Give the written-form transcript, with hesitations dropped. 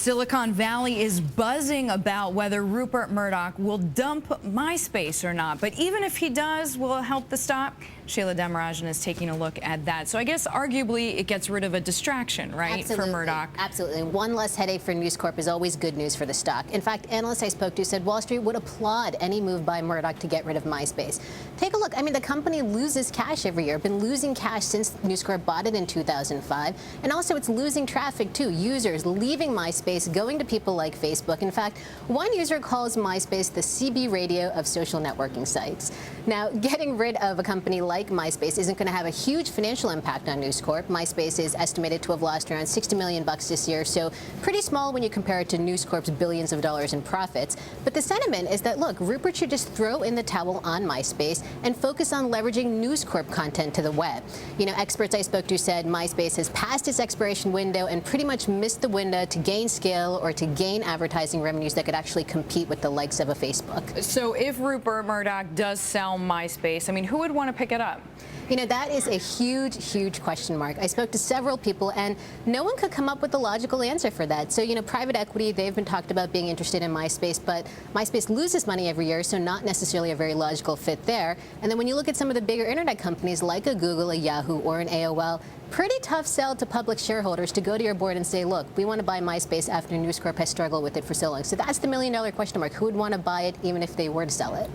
Silicon Valley is buzzing about whether Rupert Murdoch will dump MySpace or not. But even if he does, will it help the stock? Sheila Dharmarajan is taking a look at that. So I guess arguably it gets rid of a distraction, right, Absolutely. for Murdoch? Absolutely. One less headache for News Corp is always good news for the stock. In fact, analysts I spoke to said Wall Street would applaud any move by Murdoch to get rid of MySpace. Take a look. I mean, the company loses cash every year. Been losing cash since News Corp bought it in 2005. And also it's losing traffic too. Users leaving MySpace, going to people like Facebook. In fact, one user calls MySpace the CB radio of social networking sites. Now, getting rid of a company like MySpace isn't going to have a huge financial impact on News Corp. MySpace is estimated to have lost around $60 million this year, so pretty small when you compare it to News Corp's billions of dollars in profits. But the sentiment is that, look, Rupert should just throw in the towel on MySpace and focus on leveraging News Corp content to the web. You know, experts I spoke to said MySpace has passed its expiration window and pretty much missed the window to gain scale or to gain advertising revenues that could actually compete with the likes of a Facebook. So if Rupert Murdoch does sell MySpace, I mean, who would want to pick it up? You know, that is a huge, huge question mark. I spoke to several people, and no one could come up with a logical answer for that. So, you know, private equity, they've been talked about being interested in MySpace, but MySpace loses money every year, so not necessarily a very logical fit there. And then when you look at some of the bigger internet companies like a Google, a Yahoo, or an AOL, pretty tough sell to public shareholders to go to your board and say, look, we want to buy MySpace after News Corp has struggled with it for so long. So that's the million-dollar question mark. Who would want to buy it even if they were to sell it?